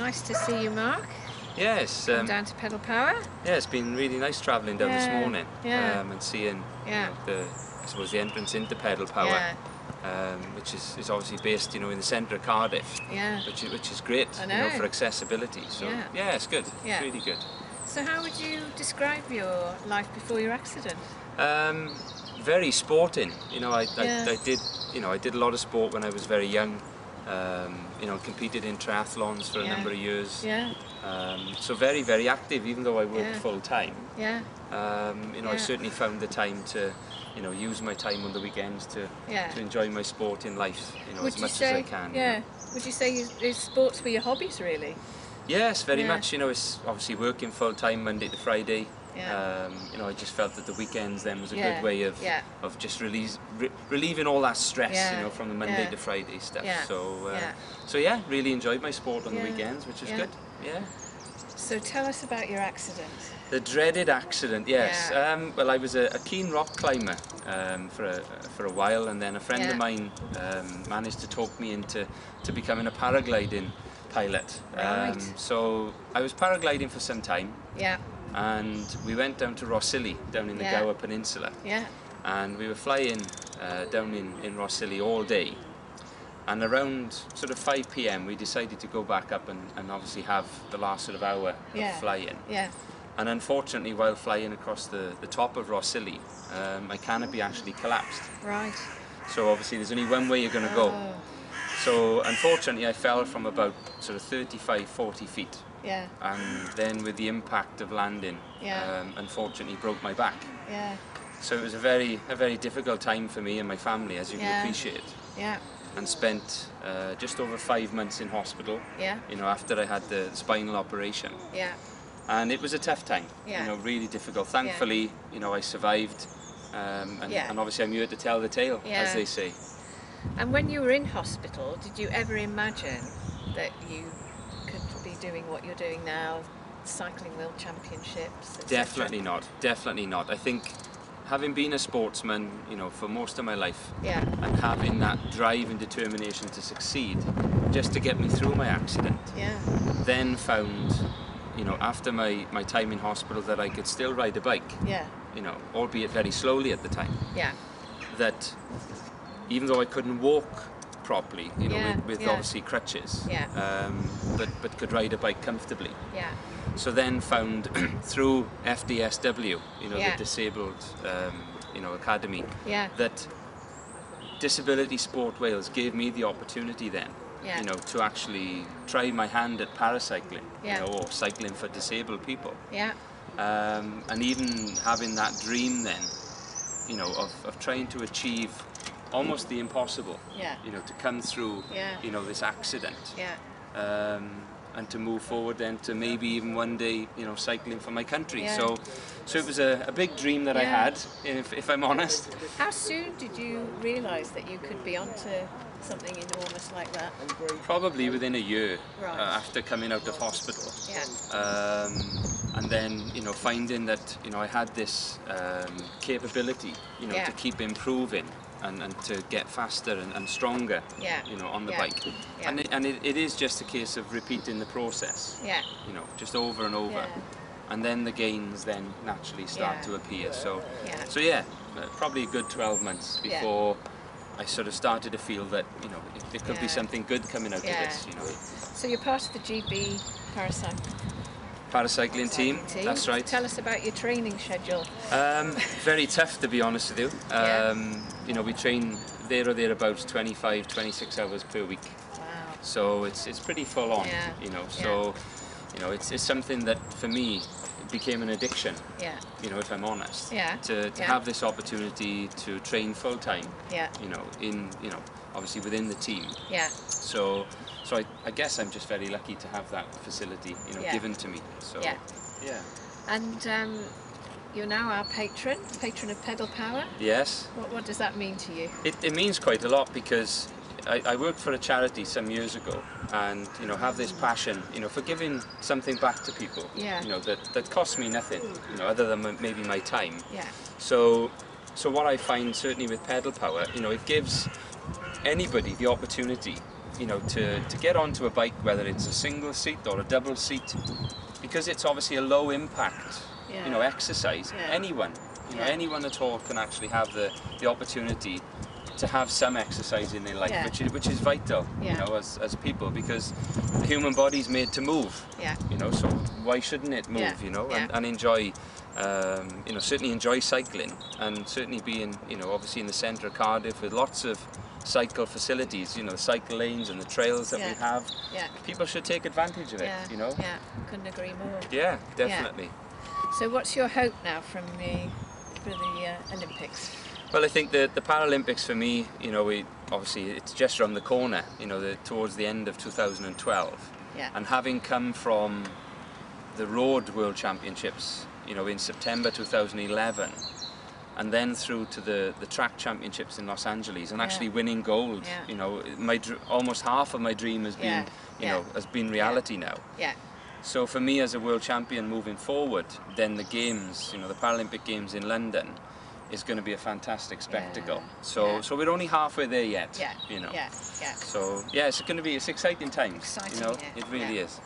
Nice to see you, Mark. Yes. Down to Pedal Power. Yeah, it's been really nice travelling down this morning and seeing I suppose the entrance into Pedal Power, which is obviously based, in the centre of Cardiff, which is great, for accessibility. So yeah, it's good. It's really good. So how would you describe your life before your accident? Very sporting. I did a lot of sport when I was very young. Competed in triathlons for a number of years. So very, very active, even though I worked full time. I certainly found the time to, use my time on the weekends to enjoy my sport in life, as much as I can. Would you say sports were your hobbies, really? Yes, very much. It's obviously working full time Monday to Friday. I just felt that the weekends then was a good way of just relieving all that stress, from the Monday to Friday stuff. So yeah, really enjoyed my sport on the weekends, which is good. Yeah. So tell us about your accident. The dreaded accident, yes. Well, I was a keen rock climber for a while, and then a friend of mine managed to talk me into becoming a paragliding pilot. So I was paragliding for some time. And we went down to Rossili, down in the Gower Peninsula. And we were flying down in Rossili all day. And around sort of 5 p.m. we decided to go back up and obviously have the last sort of hour of flying. And unfortunately, while flying across the top of Rossili, my canopy actually collapsed. So obviously there's only one way you're going to go. So unfortunately I fell from about sort of 35, 40 feet. And then with the impact of landing, unfortunately broke my back. So it was a very difficult time for me and my family, as you can appreciate. And spent just over 5 months in hospital. After I had the spinal operation. And it was a tough time. Really difficult. Thankfully, I survived. And obviously I'm here to tell the tale, as they say. And when you were in hospital, did you ever imagine that you could be doing what you're doing now, cycling world championships, etc.? Definitely not. Definitely not. I think having been a sportsman, for most of my life, and having that drive and determination to succeed, just to get me through my accident, then found, after my time in hospital, that I could still ride a bike, albeit very slowly at the time. That even though I couldn't walk properly, with obviously crutches, but could ride a bike comfortably. So then found through FDSW, the Disabled, Academy, that Disability Sport Wales gave me the opportunity then, to actually try my hand at paracycling, or cycling for disabled people. And even having that dream then, of trying to achieve almost the impossible, to come through, this accident, and to move forward then to maybe even one day, cycling for my country. So it was a big dream that I had, if I'm honest. How soon did you realise that you could be onto something enormous like that? Probably within a year after coming out of hospital. And then, finding that, I had this capability, to keep improving. And to get faster and stronger, on the bike. And it is just a case of repeating the process, just over and over. And then the gains then naturally start to appear. So probably a good 12 months before I sort of started to feel that, there could be something good coming out of this, So you're part of the GB paracycling team, that's right. Tell us about your training schedule. Very tough, to be honest with you. We train there or thereabouts 25, 26 hours per week. Wow. So it's pretty full on, So, it's something that for me became an addiction, if I'm honest. To have this opportunity to train full time, obviously within the team. So I guess I'm just very lucky to have that facility, given to me. So And you're now our patron of Pedal Power. Yes. What does that mean to you? It means quite a lot, because I worked for a charity some years ago, and have this passion, for giving something back to people. That costs me nothing, other than maybe my time. So what I find certainly with Pedal Power, it gives anybody the opportunity, you know, to get onto a bike, whether it's a single seat or a double seat, because it's obviously a low impact, you know, exercise. Anyone, you know, anyone at all can actually have the opportunity to have some exercise in their life, which is vital, you know, as people, because the human body's made to move, you know, so why shouldn't it move, you know, and enjoy, you know, certainly enjoy cycling, and certainly being, you know, obviously in the centre of Cardiff with lots of cycle facilities, you know, cycle lanes and the trails that we have. People should take advantage of it, you know. Couldn't agree more. Yeah, definitely. So what's your hope now for the Olympics? Well, I think the Paralympics for me, you know, obviously it's just around the corner, you know, towards the end of 2012. And having come from the Road World Championships, you know, in September 2011, and then through to the track championships in Los Angeles, and actually winning gold, you know, almost half of my dream has been, you know, has been reality now. So for me as a world champion moving forward, then the games, you know, the Paralympic Games in London, is going to be a fantastic spectacle. So we're only halfway there yet, you know. So yeah, it's exciting times. You know, it really is.